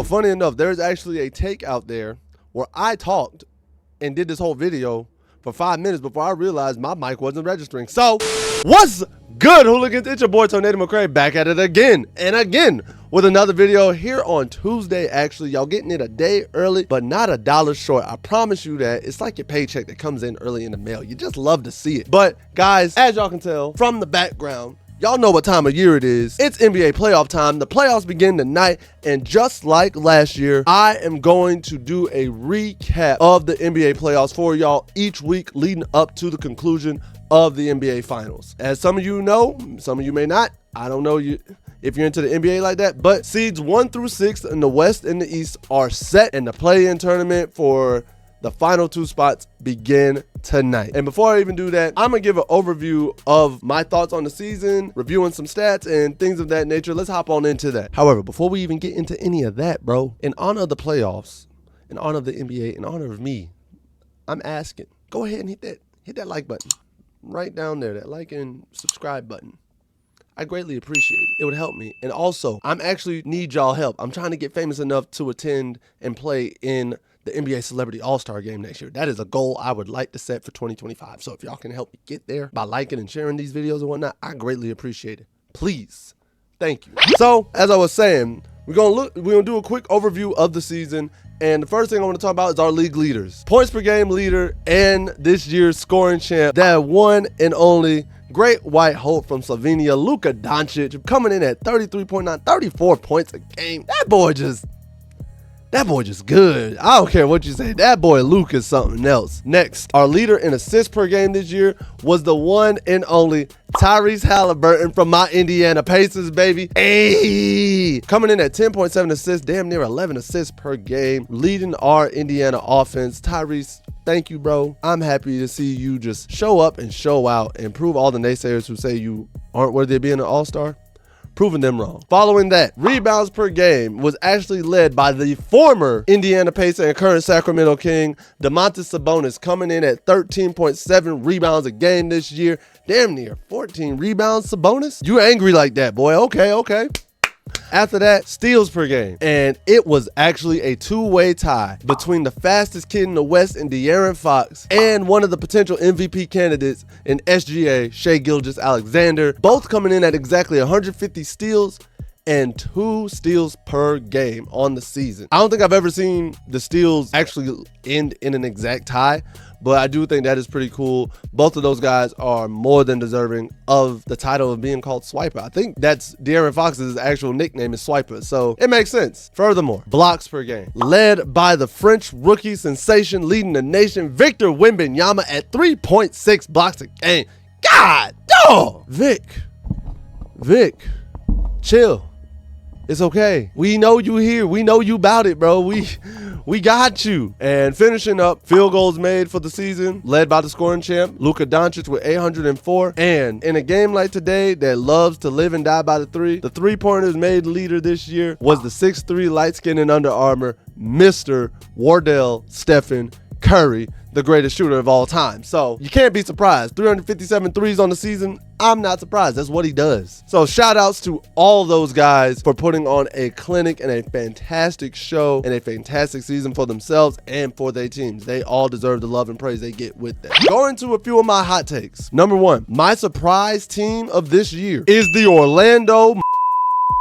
But funny enough, there's actually a take out there where I talked and did this whole video for 5 minutes before I realized my mic wasn't registering. So, what's good, Hooligans? It's your boy TornadoMcRae back at it again and again with another video here on Tuesday. Actually, y'all getting it a day early, but not a dollar short. I promise you that. It's like your paycheck that comes in early in the mail. You just love to see it. But guys, as y'all can tell from the background, y'all know what time of year it is. It's NBA playoff time. The playoffs begin tonight. And just like last year, I am going to do a recap of the NBA playoffs for y'all each week leading up to the conclusion of the NBA finals. As some of you know, some of you may not. I don't know you if you're into the NBA like that, but seeds 1 through 6 in the West and the East are set, and the play-in tournament for the final 2 spots begin tonight. And before I even do that, I'm gonna give an overview of my thoughts on the season, reviewing some stats and things of that nature. Let's hop on into that. However, before we even get into any of that, bro, in honor of the playoffs, in honor of the NBA, in honor of me, I'm asking, go ahead and hit that like button right down there, that like and subscribe button. I greatly appreciate it. It would help me. And also, I'm actually need y'all help. I'm trying to get famous enough to attend and play in the NBA Celebrity All-Star Game next year. That is a goal I would like to set for 2025. So if y'all can help me get there by liking and sharing these videos and whatnot, I greatly appreciate it. Please. Thank you. So, as I was saying, we're gonna do a quick overview of the season. And the first thing I want to talk about is our league leaders. Points per game leader and this year's scoring champ, that one and only great white hope from Slovenia, Luka Doncic, coming in at 33.9, 34 points a game. That boy just good. I don't care what you say. That boy Luke is something else. Next, our leader in assists per game this year was the one and only Tyrese Halliburton from my Indiana Pacers, baby. Hey, coming in at 10.7 assists, damn near 11 assists per game, leading our Indiana offense. Tyrese, thank you, bro. I'm happy to see you just show up and show out and prove all the naysayers who say you aren't worthy of being an all-star, proving them wrong. Following that, rebounds per game was actually led by the former Indiana Pacer and current Sacramento King, Domantas Sabonis, coming in at 13.7 rebounds a game this year. Damn near 14 rebounds, Sabonis? You angry like that, boy. Okay. After that, steals per game. And it was actually a two-way tie between the fastest kid in the West in De'Aaron Fox and one of the potential MVP candidates in SGA, Shai Gilgeous-Alexander, both coming in at exactly 150 steals and 2 steals per game on the season. I don't think I've ever seen the steals actually end in an exact tie, but I do think that is pretty cool. Both of those guys are more than deserving of the title of being called Swiper. I think that's De'Aaron Fox's actual nickname is Swiper, so it makes sense. Furthermore, blocks per game, led by the French rookie sensation leading the nation, Victor Wembanyama, at 3.6 blocks a game. God, dog. Vic, chill. It's okay. We know you here. We know you about it, bro. We got you. And finishing up, field goals made for the season, led by the scoring champ, Luka Doncic with 804. And in a game like today that loves to live and die by the three-pointers made leader this year was the 6'3" light-skinned and Under Armour, Mr. Wardell Stephen Curry, the greatest shooter of all time. So you can't be surprised. 357 threes on the season. I'm not surprised. That's what he does. So shout outs to all those guys for putting on a clinic and a fantastic show and a fantastic season for themselves and for their teams. They all deserve the love and praise they get with that. Going to a few of my hot takes. Number 1, my surprise team of this year is the Orlando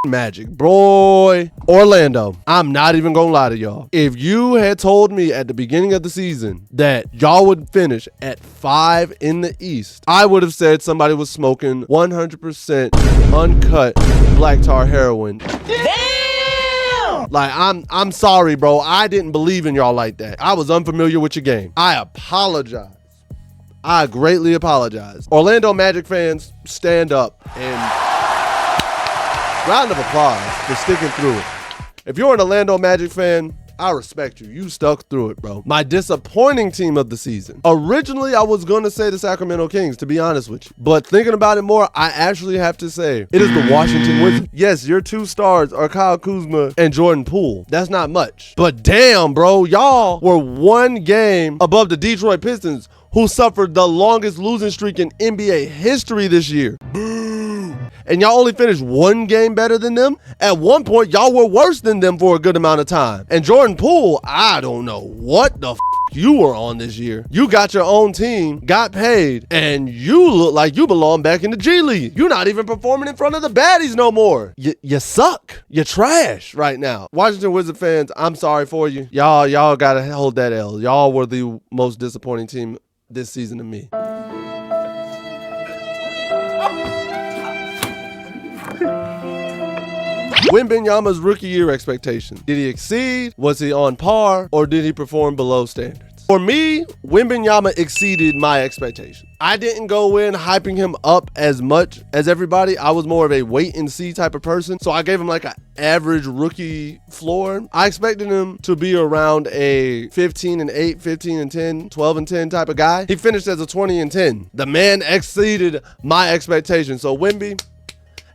Magic. Boy, Orlando, I'm not even gonna lie to y'all. If you had told me at the beginning of the season that y'all would finish at 5 in the East, I would have said somebody was smoking 100% uncut black tar heroin. Damn! Like, I'm sorry, bro. I didn't believe in y'all like that. I was unfamiliar with your game. I apologize. I greatly apologize. Orlando Magic fans, stand up and round of applause for sticking through it. If you're an Orlando Magic fan, I respect you. You stuck through it, bro. My disappointing team of the season. Originally, I was going to say the Sacramento Kings, to be honest with you. But thinking about it more, I actually have to say it is the Washington Wizards. Yes, your 2 stars are Kyle Kuzma and Jordan Poole. That's not much. But damn, bro, y'all were 1 game above the Detroit Pistons, who suffered the longest losing streak in NBA history this year. Boo. and y'all only finished one game better than them? At one point, y'all were worse than them for a good amount of time. And Jordan Poole, I don't know what the you were on this year. You got your own team, got paid, and you look like you belong back in the G League. You're not even performing in front of the baddies no more. You suck. You're trash right now. Washington Wizards fans, I'm sorry for you. Y'all gotta hold that L. Y'all were the most disappointing team this season to me. Wembanyama's rookie year expectations. Did he exceed? Was he on par? Or did he perform below standards? For me, Wembanyama exceeded my expectations. I didn't go in hyping him up as much as everybody. I was more of a wait and see type of person. So I gave him like an average rookie floor. I expected him to be around a 15-8, 15-10, 12-10 type of guy. He finished as a 20-10. The man exceeded my expectations. So Wemby,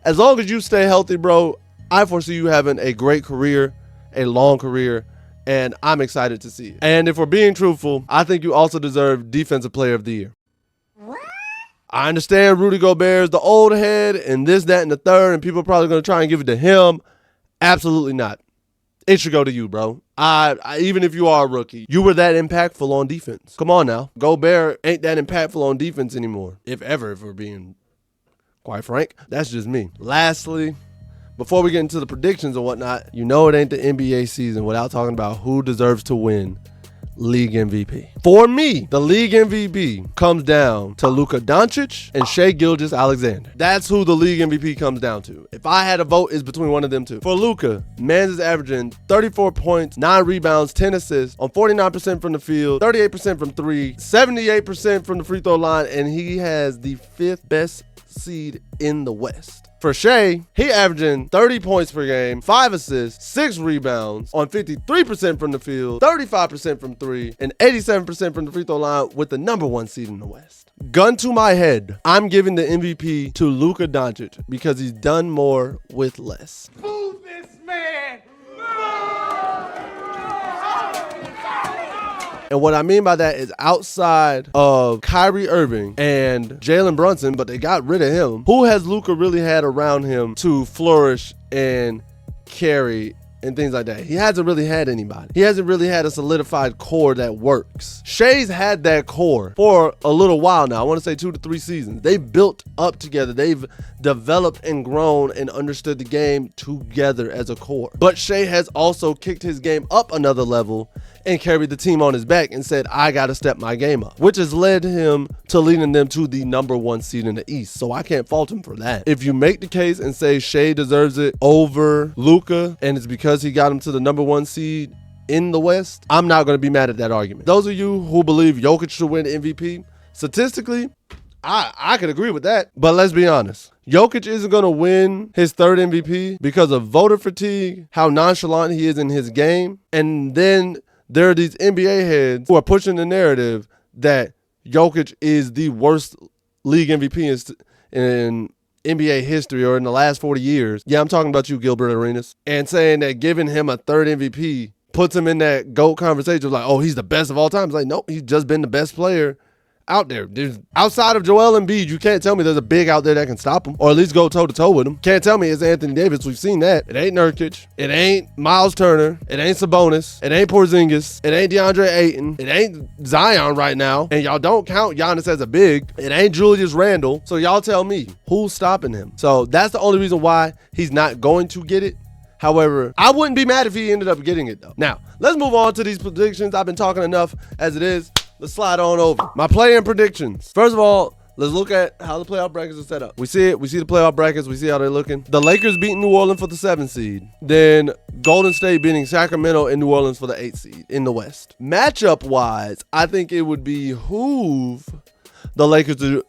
as long as you stay healthy, bro, I foresee you having a great career, a long career, and I'm excited to see it. And if we're being truthful, I think you also deserve Defensive Player of the Year. What? I understand Rudy Gobert is the old head and this, that, and the third, and people are probably going to try and give it to him. Absolutely not. It should go to you, bro. Even if you are a rookie, you were that impactful on defense. Come on now. Gobert ain't that impactful on defense anymore, if ever, if we're being quite frank. That's just me. Lastly, before we get into the predictions and whatnot, you know it ain't the NBA season without talking about who deserves to win league MVP. For me, the league MVP comes down to Luka Doncic and Shai Gilgeous-Alexander. That's who the league MVP comes down to. If I had a vote, it's between one of them two. For Luka, man is averaging 34 points, 9 rebounds, 10 assists on 49% from the field, 38% from three, 78% from the free throw line, and he has the 5th best seed in the West. For Shai, he averaging 30 points per game, 5 assists, 6 rebounds on 53% from the field, 35% from three, and 87% from the free throw line with the #1 seed in the West. Gun to my head, I'm giving the MVP to Luka Doncic because he's done more with less. Move this man! And what I mean by that is outside of Kyrie Irving and Jalen Brunson, but they got rid of him, who has Luka really had around him to flourish and carry and things like that? He hasn't really had anybody. He hasn't really had a solidified core that works. Shai's had that core for a little while now. I want to say 2 to 3 seasons. They built up together. They've developed and grown and understood the game together as a core. But Shai has also kicked his game up another level and carried the team on his back and said, I got to step my game up, which has led him to leading them to the #1 seed in the East. So I can't fault him for that. If you make the case and say Shai deserves it over Luka and it's because he got him to the #1 seed in the West, I'm not going to be mad at that argument. Those of you who believe Jokic should win MVP, statistically, I could agree with that. But let's be honest. Jokic isn't going to win his 3rd MVP because of voter fatigue, how nonchalant he is in his game, and then there are these NBA heads who are pushing the narrative that Jokic is the worst league MVP in NBA history or in the last 40 years. Yeah, I'm talking about you, Gilbert Arenas. And saying that giving him a 3rd MVP puts him in that GOAT conversation of like, oh, he's the best of all time. It's like, nope, he's just been the best player out there. There's outside of Joel Embiid, you can't tell me there's a big out there that can stop him or at least go toe-to-toe with him. Can't tell me it's Anthony Davis. We've seen that. It ain't Nurkic. It ain't Miles Turner. It ain't Sabonis. It ain't Porzingis. It ain't DeAndre Ayton. It ain't Zion right now. And y'all don't count Giannis as a big. It ain't Julius Randle. So y'all tell me, who's stopping him? So that's the only reason why he's not going to get it. However, I wouldn't be mad if he ended up getting it though. Now, let's move on to these predictions. I've been talking enough as it is. Let's slide on over. My play-in predictions. First of all, let's look at how the playoff brackets are set up. We see it. We see the playoff brackets. We see how they're looking. The Lakers beating New Orleans for the 7th seed. Then Golden State beating Sacramento and New Orleans for the 8th seed in the West. Matchup-wise, I think it would behoove the Lakers to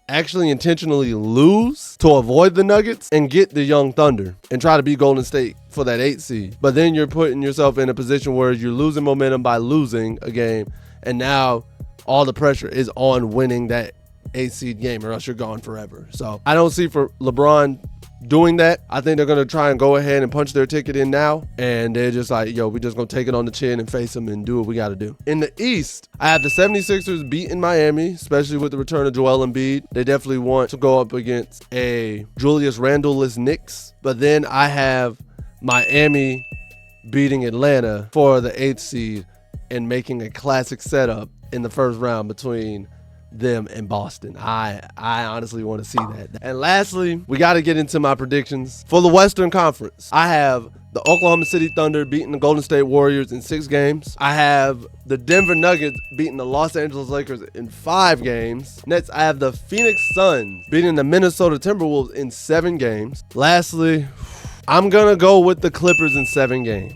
actually intentionally lose to avoid the Nuggets and get the young Thunder and try to beat Golden State for that 8th seed. But then you're putting yourself in a position where you're losing momentum by losing a game. And now all the pressure is on winning that 8th seed game or else you're gone forever. So I don't see for LeBron doing that. I think they're going to try and go ahead and punch their ticket in now. And they're just like, yo, we just going to take it on the chin and face them and do what we got to do. In the East, I have the 76ers beating Miami, especially with the return of Joel Embiid. They definitely want to go up against a Julius Randle-less Knicks. But then I have Miami beating Atlanta for the 8th seed and making a classic setup in the first round between them and Boston. I honestly want to see that. And lastly, we got to get into my predictions for the Western Conference. I have the Oklahoma City Thunder beating the Golden State Warriors in 6 games. I have the Denver Nuggets beating the Los Angeles Lakers in 5 games. Next, I have the Phoenix Suns beating the Minnesota Timberwolves in 7 games. Lastly, I'm gonna go with the Clippers in 7 games.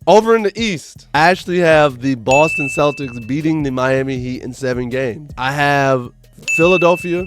Over in the East, I actually have the Boston Celtics beating the Miami Heat in 7 games. I have Philadelphia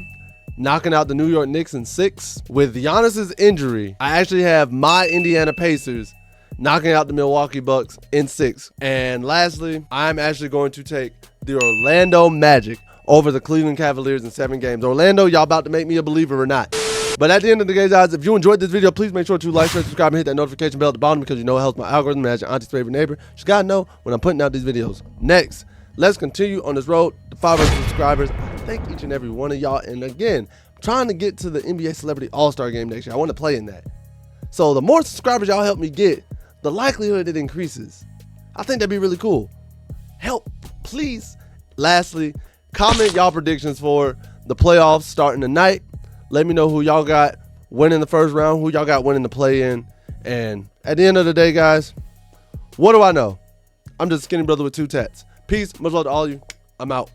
knocking out the New York Knicks in 6. With Giannis's injury, I actually have my Indiana Pacers knocking out the Milwaukee Bucks in 6. And lastly, I'm actually going to take the Orlando Magic over the Cleveland Cavaliers in 7 games. Orlando, y'all about to make me a believer or not? But at the end of the day, guys, if you enjoyed this video, please make sure to like, share, subscribe, and hit that notification bell at the bottom because you know it helps my algorithm as your auntie's favorite neighbor. Just gotta know when I'm putting out these videos. Next, let's continue on this road to 500 subscribers. I thank each and every one of y'all. And again, I'm trying to get to the NBA Celebrity All-Star Game next year. I want to play in that. So the more subscribers y'all help me get, the likelihood it increases. I think that'd be really cool. Help, please. Lastly, comment y'all predictions for the playoffs starting tonight. Let me know who y'all got winning the first round, who y'all got winning the play-in. And at the end of the day, guys, what do I know? I'm just a skinny brother with 2 tats. Peace. Much love to all of you. I'm out.